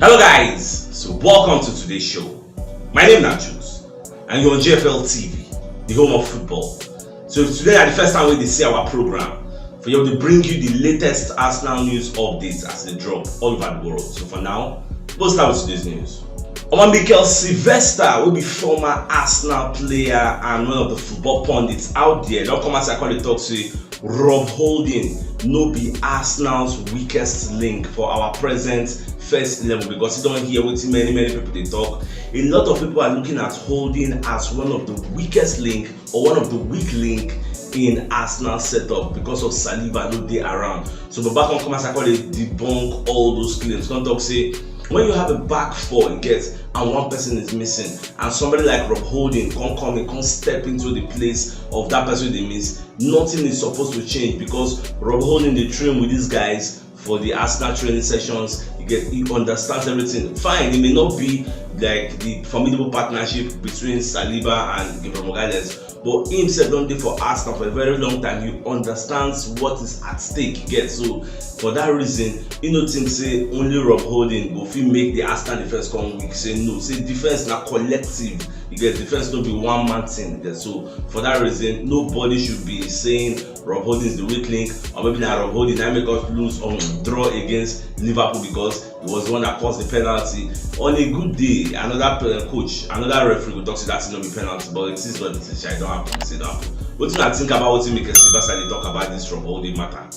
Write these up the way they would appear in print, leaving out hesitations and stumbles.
Hello guys, so welcome to today's show. My name is CHUKS and you're on JFL TV, the home of football. So today is the first time we see our program for you to bring you the latest Arsenal news updates as they drop all over the world. So for now, we'll start with today's news. Mikel Sylvester will be former Arsenal player and one of the football pundits out there. Don't come as I call it talk to Rob Holding no be Arsenal's weakest link for our present first 11 because you don't hear what many people they talk. A lot of people are looking at Holding as one of the weakest link or one of the weak link in Arsenal setup because of Saliba no day around. So the back on come as I call it debunk all those claims. Don't talk say when you have a back four you get and one person is missing and somebody like Rob Holding come step into the place of that person they miss, nothing is supposed to change because Rob Holding they train with these guys for the Arsenal training sessions. He understands everything. Fine, it may not be like the formidable partnership between Saliba and Gabriel Magalhaes, but he himself don't do for Arsenal for a very long time. He understands what is at stake. So for that reason, you know, think say only Rob Holding go fit make the Arsenal defense come weak. Say no, say defense na collective. You get defense don't be one man thing. So for that reason, nobody should be saying Rob Holding is the weak link, or maybe now Rob Holding now make us lose or draw against Liverpool because he was the one that caused the penalty. On a good day, another coach, another referee will talk to that it not be penalty, but it is what it is. I don't have to say that. What do you think about what Mikel Sylvester they talk about this Rob Holding matter?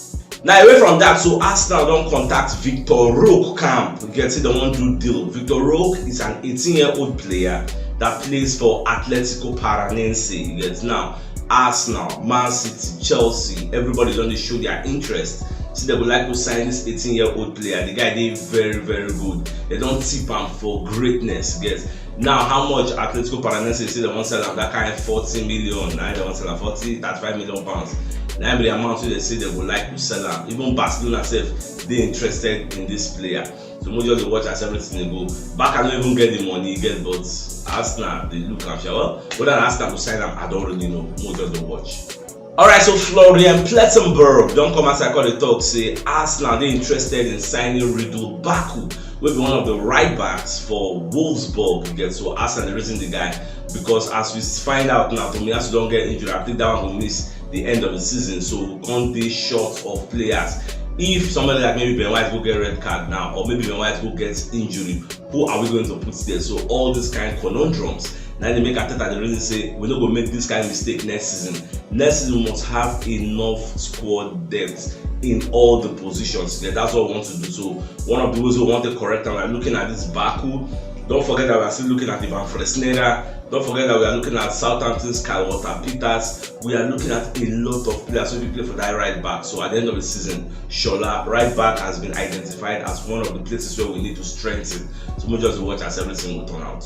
Now away from that, so Arsenal don't contact Victor Roque camp. You can see the one do deal. Victor Roque is an 18-year-old player that plays for Atletico Paranense. You get now Arsenal, Man City, Chelsea, everybody don't show their interest. See, they would like to sign this 18-year-old player. The guy did very, very good. They don't tip him for greatness. Yes. Now, how much Atletico Paranense say they want to sell him? That kind of 40 million. Now they want to sell him 35 million pounds. Now the amount they say they would like to sell him. Even Barcelona self, they interested in this player. So most of the watch as everything they go. Back I don't even get the money you get, but Arsenal they look after. Well, whether Arsenal will sign him, I don't really know. Most of the watch. Alright, so Florian Plettenberg don't come as I call the talk say Arsenal they interested in signing Riddle Baku, will be one of the right backs for Wolfsburg. You get so Arsenal raising the guy because as we find out now, Tomiyasu don't get injured. I think that one will miss the end of the season, so can't be short of players. If somebody like maybe Ben White go get red card now, or maybe Ben White go get injury, who are we going to put there? So all these kind of conundrums. Now they make Arteta the reason say we're not going to make this kind of mistake next season. Next season we must have enough squad depth in all the positions. Yeah, that's what we want to do. So one of the ways we want to correct them, we're looking at this Baku. Don't forget that we're still looking at Ivan Fresneda. Don't forget that we are looking at Southampton's Kyle Walker-Peters. We are looking at a lot of players who will play for that right back. So at the end of the season, Shola, right back, has been identified as one of the places where we need to strengthen. So we'll just watch as everything will turn out.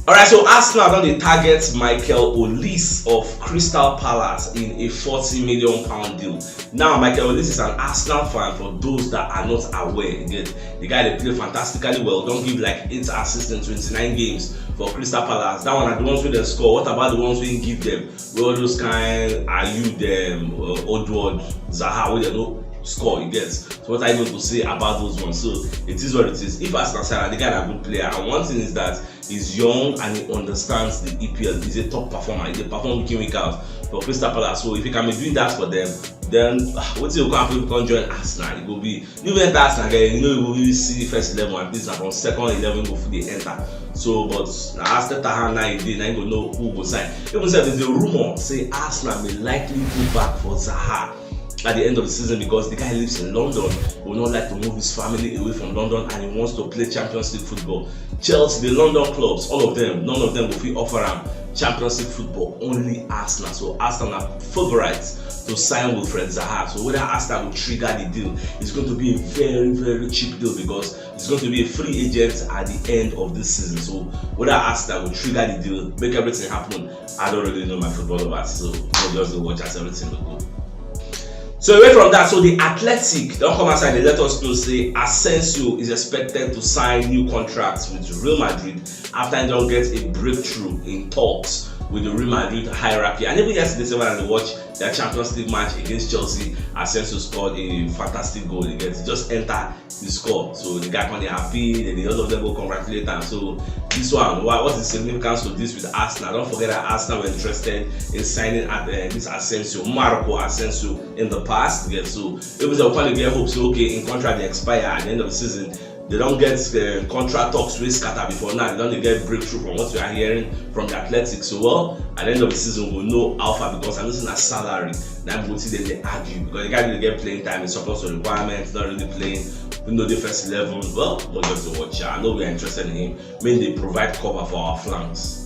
Alright, so Arsenal now they target Michael Olise of Crystal Palace in a £40 million deal. Now, Michael Olise is an Arsenal fan for those that are not aware. Again, the guy they play fantastically well. Don't give like 8 assists in 29 games for Crystal Palace. That one are the ones who they score. What about the ones we give them? Well, those kind are you them Odward, Zaha, where they don't score, you get. So what are you going to say about those ones? So it is what it is. If Arsenal sign, the guy is a good player, and one thing is that he's young and he understands the EPL. He's a top performer. He perform week in week out for Crystal Palace. So if he can be doing that for them, then what's your confidence if you can join Arsenal? It will be you enter Arsenal again. You know you will really see first 11 and this from second 11 go for the enter. So but after Tahan now you go know who will sign. Even said there's a rumor say Arsenal may likely go back for Zaha at the end of the season because the guy lives in London. He would not like to move his family away from London and he wants to play Champions League football. Chelsea, the London clubs, all of them, none of them will offer him Champions League football, only Arsenal. So Arsenal are favorites to sign with Fred Zaha. So whether Arsenal will trigger the deal, it's going to be a very, very cheap deal because it's going to be a free agent at the end of this season. So whether Arsenal will trigger the deal, make everything happen, I don't really know my football about. So we'll just watch as everything will go. So away from that, so the Athletic don't come outside. They let us know say Asensio is expected to sign new contracts with Real Madrid after he don't get a breakthrough in talks with the Real Madrid hierarchy. And even yesterday, when I watched their Champions League match against Chelsea, Asensio scored a fantastic goal. He just entered the score. So the guy can't happy, then all of them go congratulate him. So this one, what's the significance of this with Arsenal? Don't forget that Arsenal were interested in signing at this Asensio, Marco Asensio, in the past. So it was a quite get hope. So okay, in contract they expire at the end of the season. They don't get contract talks with scatter before now. They don't get breakthrough from what we are hearing from the Athletics. So well, at the end of the season we'll know how far, because I'm losing a salary. Now I'm going to see them they argue because the guy didn't get playing time, it's supposed to requirements, not really playing. We know the first 11. Well, we'll just watch. I know we are interested in him. Mainly they provide cover for our flanks.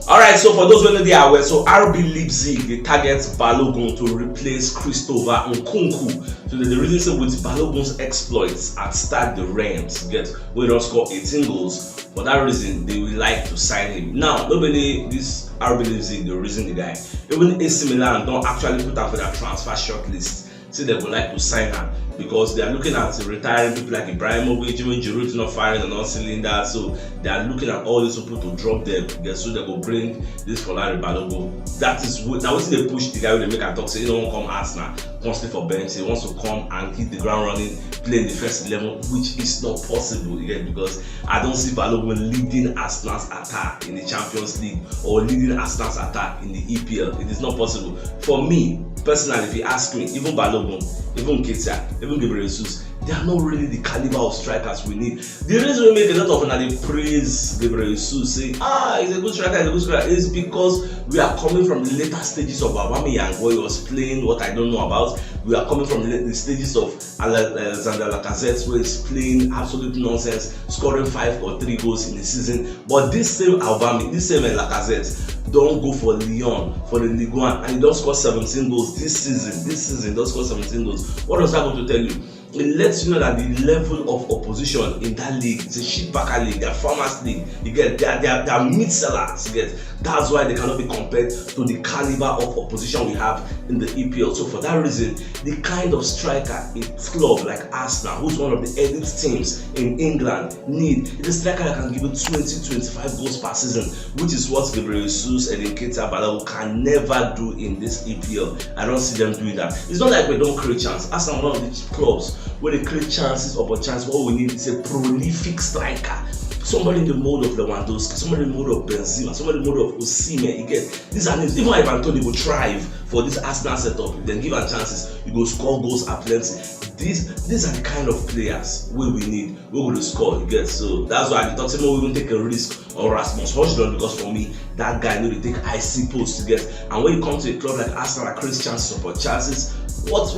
Alright, so for those who know they are aware, so RB Leipzig they target Balogun to replace Christopher Nkunku. So the reason with Balogun's exploits at start the Rams we don't score 18 goals. For that reason, they will like to sign him. Now, nobody this RB Leipzig the reason the guy. Even AC Milan don't actually put up for that transfer shortlist. Say they would like to sign him because they are looking at retiring people like Ibrahimovic, even Giroud not firing on all cylinders. So they are looking at all these people to drop them. So they will bring this Folari Balogun. That is what now they push the guy when they make a talk. Say he don't come Arsenal, constantly for bench. He wants to come and hit the ground running, play in the first 11, which is not possible again because I don't see Balogun leading Arsenal's attack in the Champions League or leading Arsenal's attack in the EPL. It is not possible. For me personally, if you ask me, even Balogun, even Ketia, even Gabriel Jesus, they are not really the caliber of strikers we need. The reason we make a lot of money praise Gabriel Jesus, say, he's a good striker, is because we are coming from the later stages of Aubameyang where he was playing what I don't know about. We are coming from the stages of Alexander Lacazette where he's playing absolute nonsense, scoring 5 or 3 goals in the season. But this same Aubameyang, this same Lacazette, don't go for Lyon, for the Ligue 1, and he don't score 17 goals this season. This season, don't score 17 goals. What does that going to tell you? It lets you know that the level of opposition in that league, it's a shitbacker league, they're farmers league. You get they're meat sellers. You get that's why they cannot be compared to the caliber of opposition we have in the EPL. So for that reason, the kind of striker a club like Arsenal, who's one of the elite teams in England, need is a striker that can give you 20-25 goals per season, which is what Gabriel Jesus and Keita Balogun can never do in this EPL. I don't see them doing that. It's not like we don't create chance. Arsenal, one of the clubs where they create chances upon chance. What we need is a prolific striker. Somebody in the mode of Lewandowski, somebody in the mode of Benzema, somebody in the mode of Osimhen. You get these are names. Even if Antonio will thrive for this Arsenal setup, then give her chances, you go score goals at plenty. These are the kind of players we need. We will score. You get so that's why I thought we will take a risk on Rasmus Højlund because for me that guy need to take icy posts to get. And when you come to a club like Arsenal that creates chances upon chances. What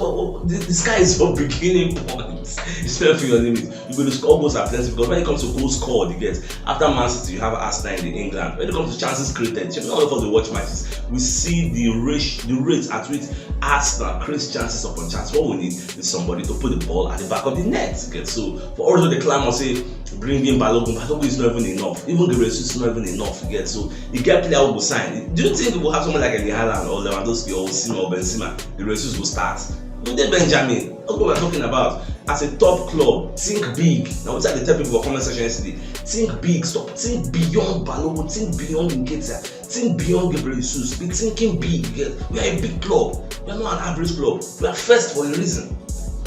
the sky is your beginning point. It's not for your limit. You're going to score goals at plenty because when it comes to goals scored, you get after Man City, you have Arsenal in England. When it comes to chances created, you know, all of us the watch matches, we see the rate at which Arsenal creates chances upon chances. What we need is somebody to put the ball at the back of the net. Get so for all of the clamor say bring in Balogun. Balogun is not even enough. Even Gabriel Jesus is not even enough. You get so you get player who will sign. Do you think we will have someone like Erling Haaland or Lewandowski or Osimhen or Benzema? Gabriel Jesus will start. With the Benjamin, that's what we're talking about. As a top club, think big. Now, what I tell people for comment section yesterday? Think big. Stop. Think beyond Balogun. Think beyond Nketiah. Think beyond Gabriel Jesus. Be thinking big. We are a big club. We are not an average club. We are first for a reason.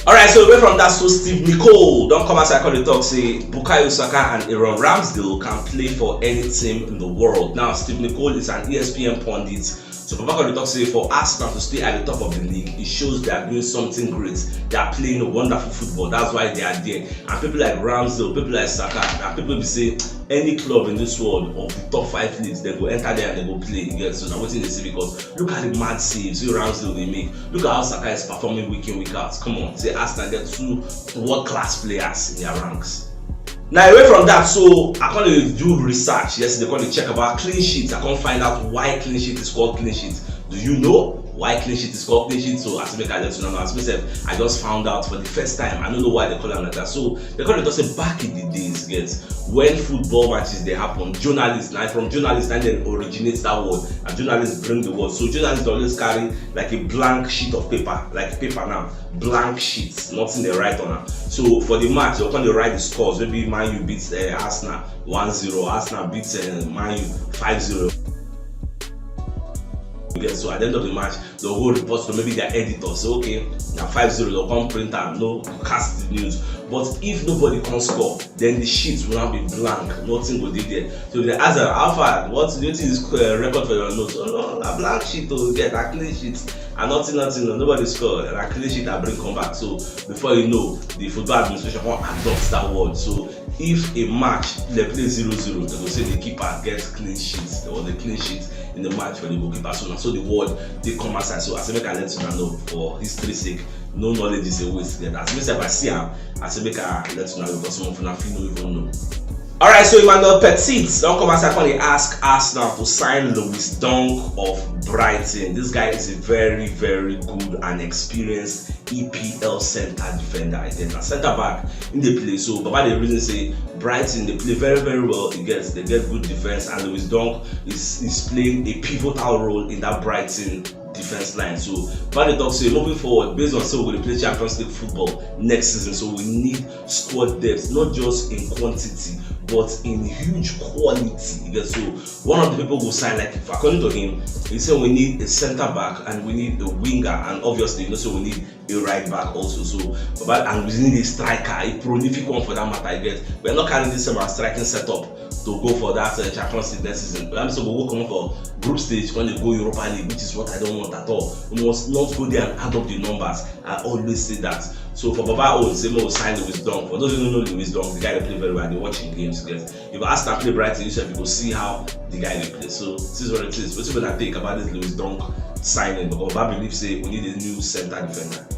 Alright, so away from that, so Steve Nicol don't come outside the talk say Bukayo Saka and Aaron Ramsdale can play for any team in the world. Now, Steve Nicol is an ESPN pundit. So Papa talk say for Arsenal to stay at the top of the league, it shows they are doing something great. They are playing a wonderful football. That's why they are there. And people like Ramsdale, people like Saka, and people will say any club in this world of the top 5 leagues, they go enter there and they go play. Yes, so now what they see because look at the mad saves you Ramsdale they make. Look at how Saka is performing week in, week out. Come on, say Arsenal get 2 world-class players in their ranks. Now away from that, so I can't do research. Yes, they can't check about clean sheets. I can't find out why clean sheet is called clean sheet. Do you know why clean sheet is called clean sheet? So as I let you know, as myself, I just found out for the first time. I don't know why they call it like that. So they call it just back in the days, guys, when football matches they happen, journalists, now from journalists and then originates that word, and journalists bring the word. So journalists always carry like a blank sheet of paper, like paper now, blank sheets, nothing they write on it. So for the match, they're going to write the scores. Maybe Man U beats Arsenal 1-0, Arsenal beats Man U 5-0. So at the end of the match, they'll go report to maybe their editor, say, okay, now 5-0, they'll come print and no cast the news. But if nobody can score, then the sheet will now be blank, nothing will be there. So they ask them, how far, what do you think is record for your notes? Oh no, a blank sheet to get a clean sheet, and nothing, nobody scored, and a clean sheet I bring come back. So before you know, the football administration won't adopt that word. So if a match they play 0-0, they will say the keeper gets clean sheets. There was a clean sheet in the match for the goalkeeper. So the word they come aside. So as I make a let you know for history's sake, no knowledge is a waste. As me say, if I see him, I say make a let you know because some of you don't even know. Alright, so Emmanuel Petit don't come aside and ask Arsenal to sign Lewis Dunk of Brighton. This guy is a very, very good and experienced EPL center defender. Again, a center back in the play. So Baba the reason say Brighton they play very, very well. They get good defense, and Lewis Dunk is playing a pivotal role in that Brighton defense line. So but the talk say moving forward, based on so we're going to play Champions League football next season, so we need squad depth, not just in quantity but in huge quality. So one of the people who sign, like according to him, he said we need a center back and we need a winger, and obviously so we need a right back also. So and we need a striker, a prolific one for that matter. We're not carrying this same striking setup to go for that Champions League next season. So we'll come for group stage when they go Europa League, which is what I don't want at all. We must not go there and add up the numbers. I always say that. So for Baba say we'll sign Lewis Dunk. For those who don't know Lewis Dunk, the guy that play very well, they watching games. If you ask that play Brighton, you will see how the guy they play. So this is what it is. What's what I think about this Lewis Dunk signing? Because Baba believes say we need a new center defender.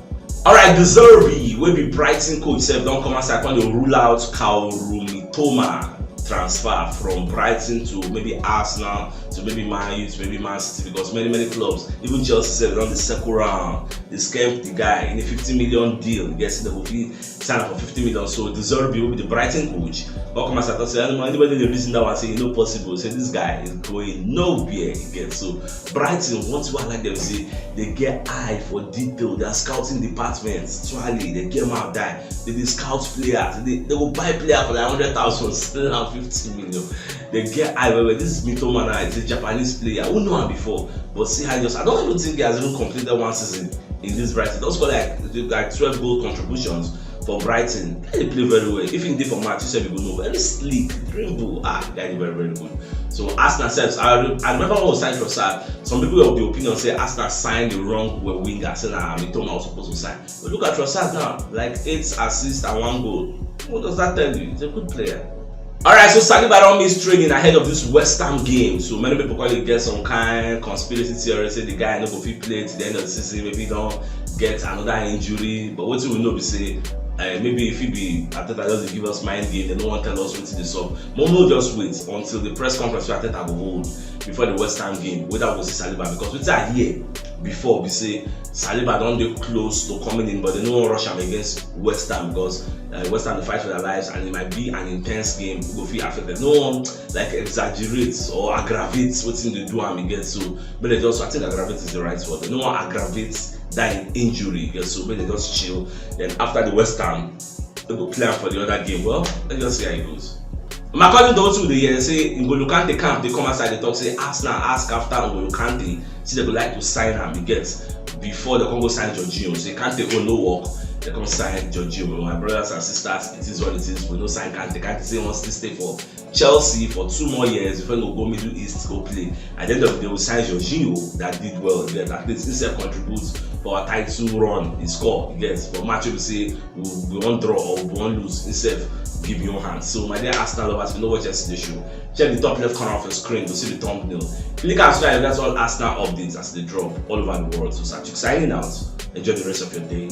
Alright, the Zerbi will be Brighton coach. Don't come outside when they rule out Kaoru Mitoma transfer from Brighton to maybe Arsenal, to maybe Man U, to maybe Man City, because many clubs, even Chelsea said on the second round, they scammed the guy in a 50 million deal. Yes, they will be signed up for 50 million. So the Zerbi will be the Brighton coach. But come and say, anybody the reason that one say no possible. Say this guy is going nowhere again. So Brighton, once you like them say, they get eye for detail. They are scouting departments. Actually, they get out there. They scout players. They will buy players for like 100,000, still have 50 million. They get eye. This is Mitoma now. It's a Japanese player. Who know him before? But see how I don't even think he has even completed one season in this Brighton. Those got like 12 goal contributions for Brighton. They play very well. If he did for match, you said people know. Very sleek, rainbow. The guy is very, very good. So Arsenal says, I remember when we signed Trossard, some people of the opinion say Arsenal signed the wrong winger. Say Mitoma was supposed to sign. But look at Trossard now, like 8 assists and 1 goal. What does that tell you? He's a good player. Alright, so Saliba don't miss training ahead of this West Ham game. So many people probably get some kind conspiracy theory, say the guy no go fit play to the end of the season, maybe don't get another injury. But what we know we say, maybe if he be Arteta just give us mind game, they don't want to tell us what it is up. Momo just wait until the press conference where Arteta will hold before the West Ham game, whether we see Saliba, because we are here before we say Saliba don't get close to coming in, but they don't rush him against West Ham because West Ham they fight for their lives, and it might be an intense game. We go feel affected. No one like exaggerates or aggravates what they do him against. So, but they just, I think aggravate is the right word. No one aggravates that injury. So, but they just chill. Then after the West Ham, they go play for the other game. Well, let's just see how it goes. My cousin those who they say N'Golo Kante camp, they come outside, they talk, say Arsenal ask after N'Golo Kante, see they would like to sign him. He gets before they come go sign Jorginho. So Kante go no work, they come sign Jorginho. My brothers and sisters, it is what it is. We no sign Kante. Kante say wants to stay for Chelsea for 2 more years before we go Middle East go play. At the end of the day, we sign Jorginho that did well. That at least himself contributes for our title run. He score, yes. But match we say we won't draw or we won't lose. Himself give your hand. So my dear Arsenal lovers, if you know what yesterday show, check the top left corner of your screen to see the thumbnail. Click and subscribe. That's all Arsenal updates as they drop all over the world. So CHUKS signing out. Enjoy the rest of your day.